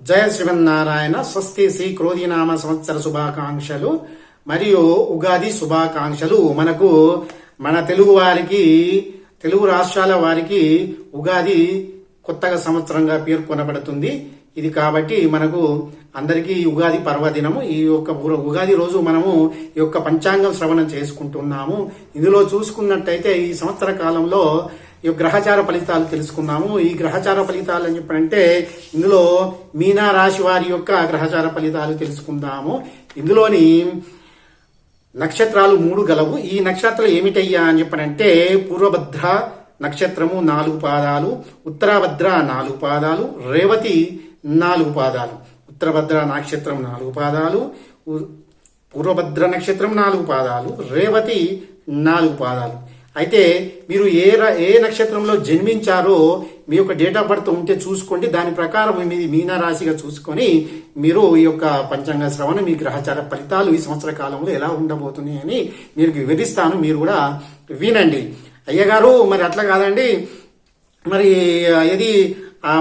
జయ శ్రీమన్నారాయణ. స్వస్తి శ్రీ క్రోధినామ సంవత్సర శుభాకాంక్షలు మరియు ఉగాది శుభాకాంక్షలు. మన తెలుగు వారికి, తెలుగు రాష్ట్రాల వారికి ఉగాది కొత్తగా సంవత్సరంగా పేర్కొనబడుతుంది. ఇది కాబట్టి మనకు అందరికీ ఉగాది పర్వదినము. ఈ యొక్క ఉగాది రోజు మనము ఈ యొక్క పంచాంగం శ్రవణం చేసుకుంటున్నాము. ఇందులో చూసుకున్నట్టయితే ఈ సంవత్సర కాలంలో ఈ గ్రహచార ఫలితాలు తెలుసుకున్నాము. ఈ గ్రహచార ఫలితాలు అని చెప్పంటే ఇందులో మీనా రాశి వారి యొక్క గ్రహచార ఫలితాలు తెలుసుకుందాము. ఇందులోని నక్షత్రాలు 3 గలవు. ఈ నక్షత్రాలు ఏమిటయ్యా అని చెప్పనంటే పూర్వభద్ర నక్షత్రము 4 పాదాలు, ఉత్తరాభద్ర 4 పాదాలు, రేవతి 4 పాదాలు. ఉత్తరభద్ర నక్షత్రం 4 పాదాలు, పూర్వభద్ర నక్షత్రం 4 పాదాలు, రేవతి 4 పాదాలు. అయితే మీరు ఏ నక్షత్రంలో జన్మించారో మీ యొక్క డేట్ ఆఫ్ బర్త్ ఉంటే చూసుకోండి. దాని ప్రకారం మీది మీనా రాశిగా చూసుకొని మీరు ఈ యొక్క పంచాంగ శ్రవణ మీ గ్రహచార ఫలితాలు ఈ సంవత్సర కాలంలో ఎలా ఉండబోతున్నాయి అని మీరు వివరిస్తాను. మీరు కూడా వినండి. అయ్యగారు మరి అట్లా కాదండి, మరి ఇది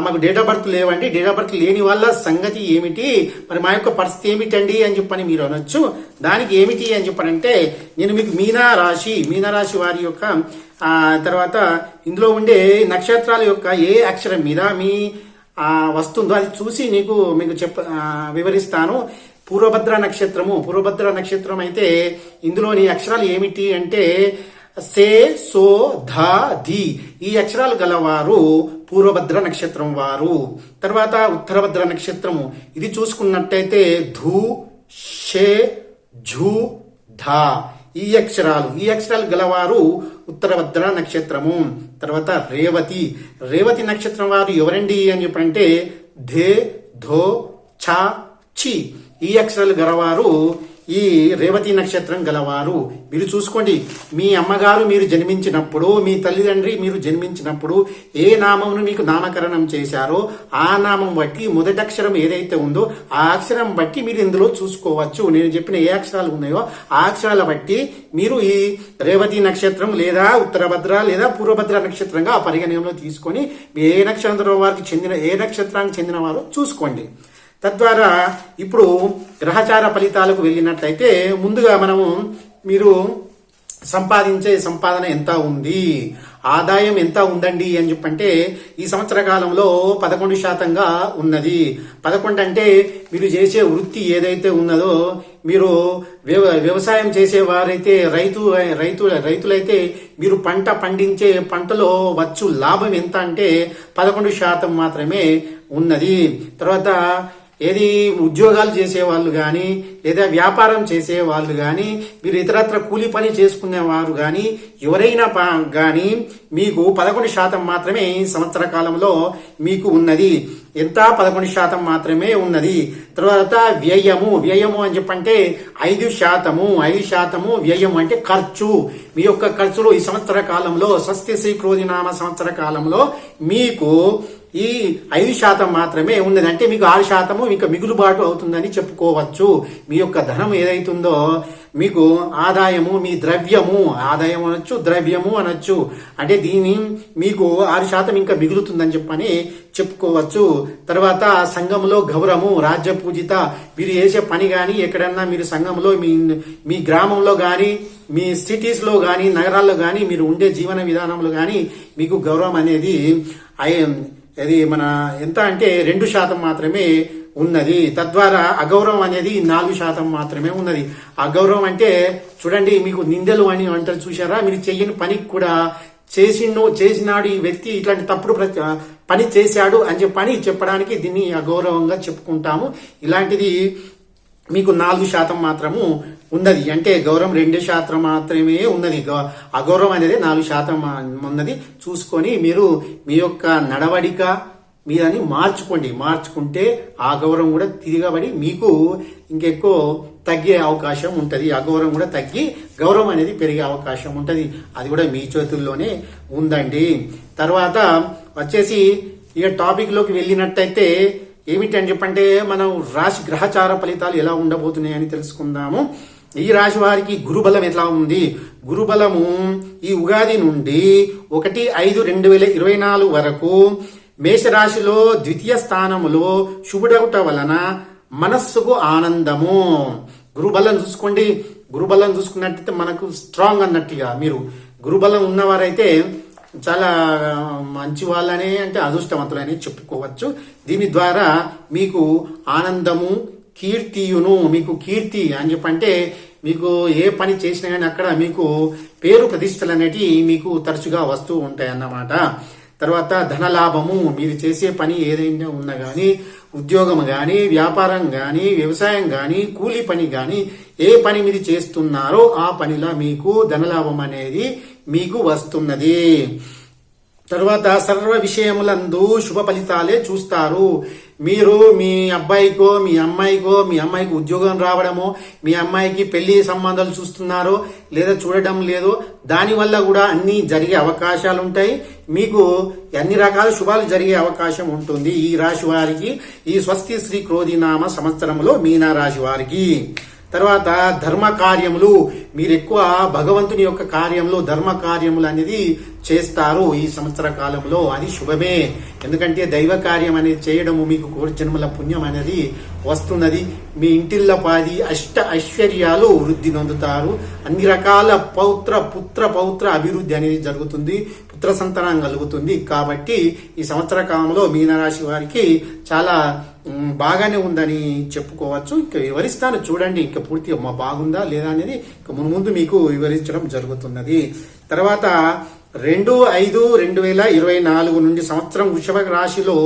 మాకు డేట్ ఆఫ్ బర్త్ లేవండి, డేట్ ఆఫ్ బర్త్ లేని వాళ్ళ సంగతి ఏమిటి, మరి మా యొక్క పరిస్థితి ఏమిటండి అని చెప్పని మీరు అనొచ్చు. దానికి ఏమిటి అని చెప్పనంటే నేను మీకు మీనా రాశి వారి యొక్క తర్వాత ఇందులో ఉండే నక్షత్రాల యొక్క ఏ అక్షరం మీద మీ వస్తుందో అది చూసి మీకు వివరిస్తాను. పూర్వభద్ర నక్షత్రం అయితే ఇందులోని అక్షరాలు ఏమిటి అంటే సే, సో, ధ, ధి ఈ అక్షరాలు గలవారు పూర్వభద్ర నక్షత్రం వారు. తర్వాత ఉత్తరభద్ర నక్షత్రము ఇది చూసుకున్నట్టయితే ధు, షే, ఝు, ధ ఈ అక్షరాలు గలవారు ఉత్తరభద్ర నక్షత్రము. తర్వాత రేవతి నక్షత్రం వారు ఎవరండి అని చెప్పంటే ధే, ధో, ఛ, చి ఈ అక్షరాలు గలవారు ఈ రేవతి నక్షత్రం గలవారు. మీరు చూసుకోండి, మీ అమ్మగారు మీరు జన్మించినప్పుడు, మీ తల్లిదండ్రి మీరు జన్మించినప్పుడు ఏ నామమును మీకు నామకరణం చేశారో ఆ నామం బట్టి మొదటి అక్షరం ఏదైతే ఉందో ఆ అక్షరం బట్టి మీరు ఇందులో చూసుకోవచ్చు. నేను చెప్పిన ఏ అక్షరాలు ఉన్నాయో ఆ అక్షరాల బట్టి మీరు ఈ రేవతి నక్షత్రం లేదా ఉత్తరభద్ర లేదా పూర్వభద్ర నక్షత్రంగా ఆ పరిగణనలో తీసుకొని ఏ నక్షత్రానికి చెందిన వారు చూసుకోండి. తద్వారా ఇప్పుడు గ్రహచార ఫలితాలకు వెళ్ళినట్లయితే ముందుగా మీరు సంపాదించే సంపాదన ఎంత ఉంది, ఆదాయం ఎంత ఉందండి అని చెప్పంటే ఈ సంవత్సర కాలంలో 11% ఉన్నది. 11 అంటే మీరు చేసే వృత్తి ఏదైతే ఉన్నదో, మీరు వ్యవసాయం చేసేవారైతే రైతులైతే మీరు పంట పండించే పంటలో వచ్చు లాభం ఎంత అంటే 11% మాత్రమే ఉన్నది. తర్వాత ఉద్యోగాలు చేసేవాళ్ళు కానీ లేదా వ్యాపారం చేసేవాళ్ళు కానీ మీరు ఇతరత్ర కూలి పని చేసుకునేవారు కానీ ఎవరైనా కానీ మీకు 11% మాత్రమే సంవత్సర కాలంలో మీకు ఉన్నది. ఎంత? 11% మాత్రమే ఉన్నది. తర్వాత వ్యయము అని చెప్పంటే 5% వ్యయం అంటే ఖర్చు. మీ యొక్క ఖర్చులు ఈ సంవత్సర కాలంలో స్వస్తి శ్రీ క్రోధినామ సంవత్సర కాలంలో మీకు ఈ 5% మాత్రమే ఉన్నది. అంటే మీకు 6% ఇంకా మిగులుబాటు అవుతుందని చెప్పుకోవచ్చు. మీ యొక్క ధనం ఏదైతుందో మీకు ఆదాయము, మీ ద్రవ్యము, ఆదాయం అనొచ్చు, ద్రవ్యము అనొచ్చు, అంటే దీని మీకు 6% ఇంకా మిగులుతుందని చెప్పని చెప్పుకోవచ్చు. తర్వాత సంఘంలో గౌరవము, రాజ్య పూజిత, మీరు చేసే పని కానీ ఎక్కడన్నా మీరు సంఘంలో మీ గ్రామంలో కానీ మీ సిటీస్లో కానీ నగరాల్లో కానీ మీరు ఉండే జీవన విధానంలో కానీ మీకు గౌరవం అనేది అది ఎంత అంటే 2% మాత్రమే ఉన్నది. తద్వారా అగౌరవం అనేది 4% మాత్రమే ఉన్నది. అగౌరవం అంటే చూడండి, మీకు నిందలు అని అంటారు చూసారా, మీరు చెయ్యని పనికి కూడా చేసినాడు ఈ వ్యక్తి ఇట్లాంటి తప్పుడు పని చేశాడు అని చెప్పడానికి దీన్ని అగౌరవంగా చెప్పుకుంటాము. ఇలాంటిది మీకు 4% మాత్రము ఉన్నది. అంటే గౌరవం 2% మాత్రమే ఉన్నది. అగౌరవం అనేది 4% ఉన్నది. చూసుకొని మీరు మీ యొక్క నడవడిక మీదని మార్చుకుంటే ఆ గౌరవం కూడా తిరగబడి మీకు ఇంకెక్కువ తగ్గే అవకాశం ఉంటుంది. అగౌరవం కూడా తగ్గి గౌరవం అనేది పెరిగే అవకాశం ఉంటుంది. అది కూడా మీ చేతుల్లోనే ఉందండి. తర్వాత వచ్చేసి ఇక టాపిక్ లోకి వెళ్ళినట్టయితే ఏమిటి అని చెప్పంటే మనం రాశి గ్రహచార ఫలితాలు ఎలా ఉండబోతున్నాయని తెలుసుకుందాము. ఈ రాశి వారికి గురుబలం ఎట్లా ఉంది? గురుబలము ఈ ఉగాది నుండి 1/5/2024 వరకు మేషరాశిలో ద్వితీయ స్థానములో శుభుడగుట వలన మనస్సుకు ఆనందము. గురుబలం చూసుకోండి. గురుబలం చూసుకున్నట్టయితే మనకు స్ట్రాంగ్ అన్నట్టుగా, మీరు గురుబలం ఉన్నవారైతే చాలా మంచి వాళ్ళనే, అంటే అదృష్టవంతులని చెప్పుకోవచ్చు. దీని ద్వారా మీకు ఆనందము, కీర్తియును, మీకు కీర్తి అని చెప్పంటే మీకు ఏ పని చేసినా కానీ అక్కడ మీకు పేరు ప్రతిష్టలు అనేటివి మీకు తరచుగా వస్తూ ఉంటాయి అన్నమాట. తర్వాత ధనలాభము, మీరు చేసే పని ఏదైనా ఉన్నా కానీ, ఉద్యోగం కానీ, వ్యాపారం కానీ, వ్యవసాయం కానీ, కూలీ పని కానీ, ఏ పని మీరు చేస్తున్నారో ఆ పనిలో మీకు ధనలాభం అనేది మీకు వస్తున్నది. తర్వాత సర్వ విషయములందు శుభ ఫలితాలే చూస్తారు. మీరు మీ అబ్బాయికో మీ అమ్మాయికి ఉద్యోగం రావడమో, మీ అమ్మాయికి పెళ్లి సంబంధాలు చూస్తున్నారో లేదా చూడడం లేదో, దానివల్ల కూడా అన్ని జరిగే అవకాశాలు ఉంటాయి. మీకు అన్ని రకాల శుభాలు జరిగే అవకాశం ఉంటుంది ఈ రాశి వారికి, ఈ స్వస్తి శ్రీ క్రోధినామ సంవత్సరంలో మీనా రాశి వారికి. తర్వాత ధర్మ కార్యములు, మీరు ఎక్కువ భగవంతుని యొక్క కార్యంలో ధర్మ కార్యములు అనేది చేస్తారు ఈ సంవత్సర కాలంలో. అది శుభమే. ఎందుకంటే దైవ కార్యం అనేది చేయడము మీకు కోటి జన్మల పుణ్యం అనేది వస్తున్నది. మీ ఇంటిల్లపాది అష్ట ఐశ్వర్యాలు వృద్ధి నొందుతారు. అన్ని రకాల పుత్ర అభివృద్ధి అనేది జరుగుతుంది. పుత్ర సంతానం కలుగుతుంది. కాబట్టి ఈ సంవత్సర కాలంలో మీనరాశి వారికి చాలా బాగానే ఉందని చెప్పుకోవచ్చు. ఇంకా వివరిస్తాను చూడండి, ఇంకా పూర్తిగా బాగుందా లేదా అనేది ఇంకా ముందు మీకు వివరించడం జరుగుతున్నది. తర్వాత 2/5/2024 నుండి సంవత్సరం వృషభ రాశిలో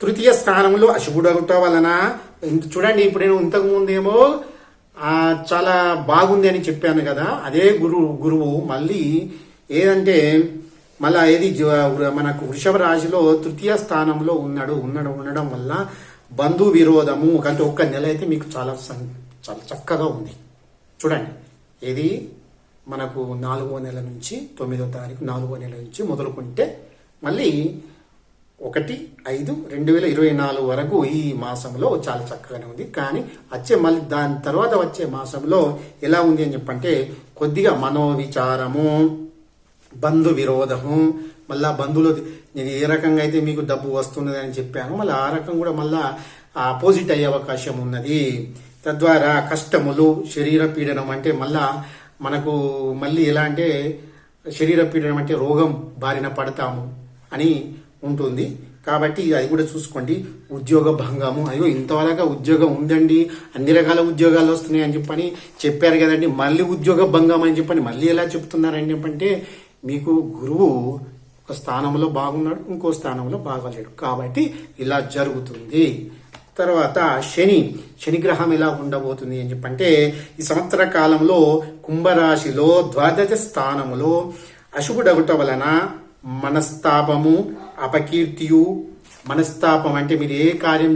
తృతీయ స్థానంలో అశుభుడగుట వలన, చూడండి ఇప్పుడు నేను ఇంతకు ముందేమో చాలా బాగుంది అని చెప్పాను కదా, అదే గురువు మళ్ళీ ఏదంటే మళ్ళా ఏది మనకు వృషభ రాశిలో తృతీయ స్థానంలో ఉండడం వల్ల బంధు విరోధము, అంటే ఒక్క నెల అయితే మీకు చాలా చక్కగా ఉంది. చూడండి, ఇది మనకు 4వ నెల నుంచి 9వ తారీఖు 4వ నెల నుంచి మొదలుకుంటే మళ్ళీ 1/5/2024 వరకు ఈ మాసంలో చాలా చక్కగానే ఉంది. కానీ మళ్ళీ దాని తర్వాత వచ్చే మాసంలో ఎలా ఉంది అని చెప్పంటే కొద్దిగా మనోవిచారము, బంధు విరోధము, మళ్ళా బంధువులు నేను ఏ రకంగా అయితే మీకు డబ్బు వస్తున్నది అని చెప్పాను, మళ్ళీ ఆ రకం కూడా మళ్ళా ఆపోజిట్ అయ్యే అవకాశం ఉన్నది. తద్వారా కష్టములు, శరీర పీడనం, అంటే మళ్ళా మనకు మళ్ళీ ఎలా అంటే శరీర పీడనం అంటే రోగం బారిన పడతాము అని ఉంటుంది. కాబట్టి అది కూడా చూసుకోండి. ఉద్యోగ భంగము, అయ్యో ఇంతవరకు ఉద్యోగం ఉందండి, అన్ని రకాల ఉద్యోగాలు వస్తున్నాయి అని చెప్పని చెప్పారు కదండి, మళ్ళీ ఉద్యోగ భంగం అని చెప్పని మళ్ళీ ఎలా చెప్తున్నారని చెప్పంటే మీకు గురువు ఒక స్థానంలో బాగున్నాడు, ఇంకో స్థానంలో బాగాలేడు. కాబట్టి ఇలా జరుగుతుంది. తర్వాత శని గ్రహం ఎలా ఉండబోతుంది అని చెప్పంటే ఈ సంవత్సర కాలంలో కుంభరాశిలో ద్వాదశ స్థానములో అశుభుడగుట వలన మనస్తాపము, అపకీర్తియు. మనస్తాపం అంటే మీరు ఏ కార్యం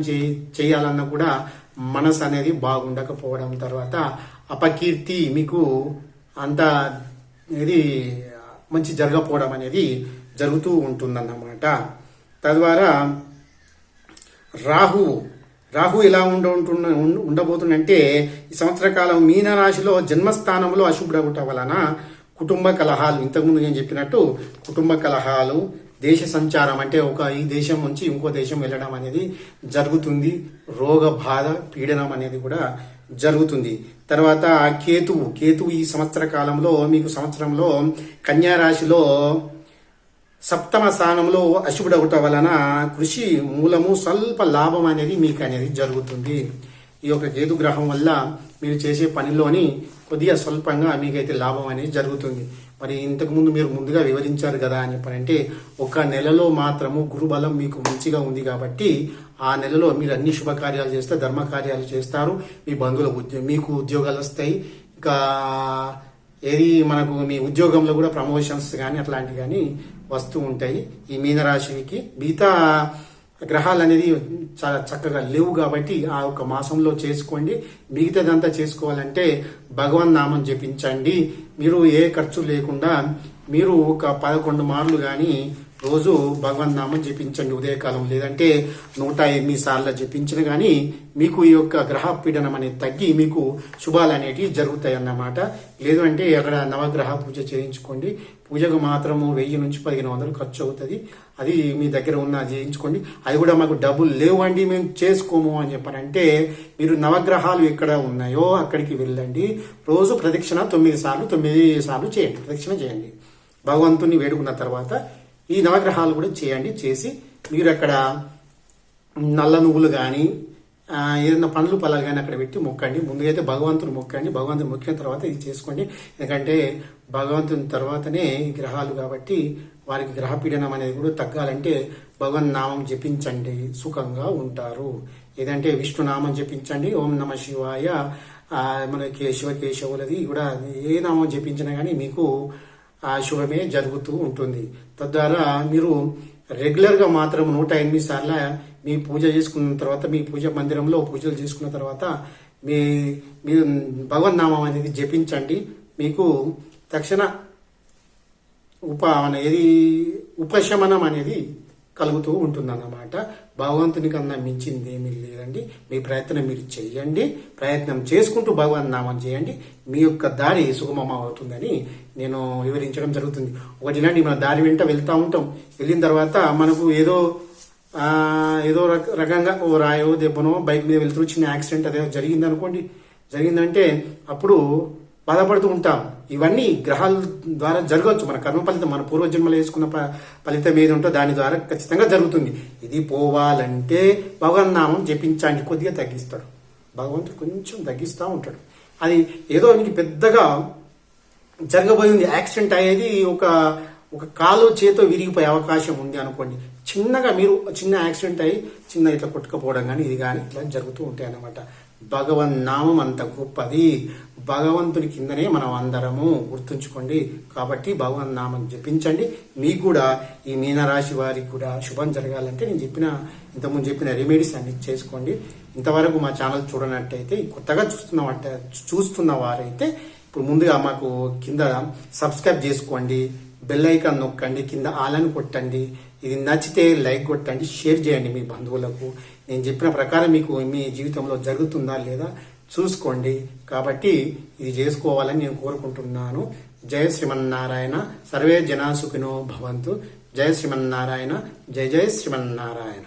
చేయాలన్నా కూడా మనసు అనేది బాగుండకపోవడం. తర్వాత అపకీర్తి, మీకు అంత ఇది మంచి జరగకపోవడం అనేది జరుగుతూ ఉంటుందన్నమాట. తద్వారా రాహు ఎలా ఉండబోతుందంటే ఈ సంవత్సర కాలం మీనరాశిలో జన్మస్థానంలో అశుభుడగుట వలన కుటుంబ కలహాలు, ఇంతకుముందు నేను చెప్పినట్టు కుటుంబ కలహాలు, దేశ సంచారం అంటే ఈ దేశం నుంచి ఇంకో దేశం వెళ్ళడం అనేది జరుగుతుంది. రోగ బాధ, పీడనం అనేది కూడా జరుగుతుంది. తర్వాత కేతువు ఈ సంవత్సర కాలంలో మీకు సంవత్సరంలో కన్యా రాశిలో సప్తమ స్థానంలో అశుభుడగుట వలన కృషి మూలము స్వల్ప లాభం అనేది మీకు అనేది జరుగుతుంది. ఈ యొక్క కేతు గ్రహం వల్ల మీరు చేసే పనిలోని కొద్దిగా స్వల్పంగా మీకైతే లాభం అనేది జరుగుతుంది. మరి ఇంతకుముందు మీరు ముందుగా వివరించారు కదా అని చెప్పారంటే ఒక నెలలో మాత్రము గురుబలం మీకు మంచిగా ఉంది కాబట్టి ఆ నెలలో మీరు అన్ని శుభకార్యాలు చేస్తే, ధర్మ కార్యాలు చేస్తారు. మీ బంధువులకు మీకు ఉద్యోగాలు వస్తాయి. ఇంకా ఏది మనకు మీ ఉద్యోగంలో కూడా ప్రమోషన్స్ కానీ అట్లాంటివి కానీ వస్తూ ఉంటాయి. ఈ మీనరాశికి మిగతా గ్రహాలు అనేది చాలా చక్కగా లేవు కాబట్టి ఆ ఒక మాసంలో చేసుకోండి. మిగతాదంతా చేసుకోవాలంటే భగవన్ నామం జపించండి. మీరు ఏ ఖర్చు లేకుండా మీరు ఒక 11 మార్లు కానీ రోజు భగవన్ నామం జపించండి ఉదయకాలం. లేదంటే 108 సార్లు జపించిన కానీ మీకు ఈ యొక్క గ్రహ పీడనం అనేది తగ్గి మీకు శుభాలు అనేటివి జరుగుతాయి అన్నమాట. లేదు అంటే అక్కడ నవగ్రహ పూజ చేయించుకోండి. పూజకు మాత్రము 1000 నుంచి 1500 ఖర్చు అవుతుంది. అది మీ దగ్గర ఉన్న చేయించుకోండి. అది కూడా మాకు డబ్బులు లేవండి మేము చేసుకోము అని చెప్పారంటే మీరు నవగ్రహాలు ఎక్కడ ఉన్నాయో అక్కడికి వెళ్ళండి. రోజు ప్రదక్షిణ 9 సార్లు చేయండి. ప్రదక్షిణ చేయండి. భగవంతుని వేడుకున్న తర్వాత ఈ నవగ్రహాలు కూడా చేయండి. చేసి మీరు అక్కడ నల్ల నువ్వులు కానీ ఏదైనా పండ్లు పొలాలు కానీ అక్కడ పెట్టి మొక్కండి. ముందుగా అయితే భగవంతుని మొక్కండి. భగవంతుని మొక్కిన తర్వాత ఇది చేసుకోండి. ఎందుకంటే భగవంతుని తర్వాతనే గ్రహాలు కాబట్టి వారికి గ్రహ పీడనం అనేది కూడా తగ్గాలంటే భగవన్ నామం జపించండి, సుఖంగా ఉంటారు. ఏదంటే విష్ణునామం జపించండి. ఓం నమ శివాయ, మనకి శివకేశవులది కూడా ఏ నామం జపించినా కానీ మీకు శుభమే జరుగుతూ ఉంటుంది. తద్వారా మీరు రెగ్యులర్గా మాత్రం 108 సార్ల మీ పూజ చేసుకున్న తర్వాత మీ పూజ మందిరంలో పూజలు చేసుకున్న తర్వాత మీరు భగవన్ నామం అనేది జపించండి. మీకు తక్షణ ఉపశమనం అనేది కలుగుతూ ఉంటుందన్నమాట. భగవంతుని కన్నా మించింది ఏమీ లేదండి. మీ ప్రయత్నం మీరు చేయండి. ప్రయత్నం చేసుకుంటూ భగవన్ నామం చేయండి. మీ యొక్క దారి సుగమం అవుతుందని నేను వివరించడం జరుగుతుంది. ఒకటి ఇలాంటి మన దారి వెంట వెళ్తూ ఉంటాం. వెళ్ళిన తర్వాత మనకు ఏదో రకంగా ఓ రాయో దెబ్బనో బైక్ మీద వెళ్తూ చిన్న యాక్సిడెంట్ అదే జరిగిందంటే అప్పుడు బాధపడుతూ ఉంటాం. ఇవన్నీ గ్రహాల ద్వారా జరగవచ్చు. మన కర్మ ఫలితం, మన పూర్వజన్మలు వేసుకున్న ఫలితం ఏది ఉంటో దాని ద్వారా ఖచ్చితంగా జరుగుతుంది. ఇది పోవాలంటే భగవన్ నామం జపించండి. కొద్దిగా తగ్గిస్తాడు భగవంతుడు, కొంచెం తగ్గిస్తూ ఉంటాడు. అది ఏదో మీకు పెద్దగా జరగబోయింది, యాక్సిడెంట్ అయ్యేది ఒక కాలు చేతో విరిగిపోయే అవకాశం ఉంది అనుకోండి. చిన్నగా మీరు చిన్న యాక్సిడెంట్ అయ్యి చిన్న ఇట్లా కొట్టుకుపోవడం కానీ ఇది కానీ ఇట్లా జరుగుతూ ఉంటాయి అన్నమాట. భగవన్ నామం అంత గొప్పది. భగవంతుని కిందనే మనం అందరము, గుర్తుంచుకోండి. కాబట్టి భగవన్ నామం జపించండి. మీకు కూడా ఈ మీనరాశి వారికి కూడా శుభం జరగాలంటే నేను ఇంతకుముందు చెప్పిన రెమెడీస్ అన్ని చేసుకోండి. ఇంతవరకు మా ఛానల్ చూడనట్టయితే, కొత్తగా చూస్తున్న వారైతే ఇప్పుడు ముందుగా మాకు కింద సబ్స్క్రైబ్ చేసుకోండి, బెల్ ఐకాన్ నొక్కండి, కింద ఆలని కొట్టండి. ఇది నచ్చితే లైక్ కొట్టండి, షేర్ చేయండి మీ బంధువులకు. నేను చెప్పిన ప్రకారం మీకు మీ జీవితంలో జరుగుతుందా లేదా చూసుకోండి. కాబట్టి ఇది చేసుకోవాలని నేను కోరుకుంటున్నాను. జయ శ్రీమన్నారాయణ. సర్వే జనా సుఖినో భవంతు. జయ శ్రీమన్నారాయణ. జయ జయ శ్రీమన్నారాయణ.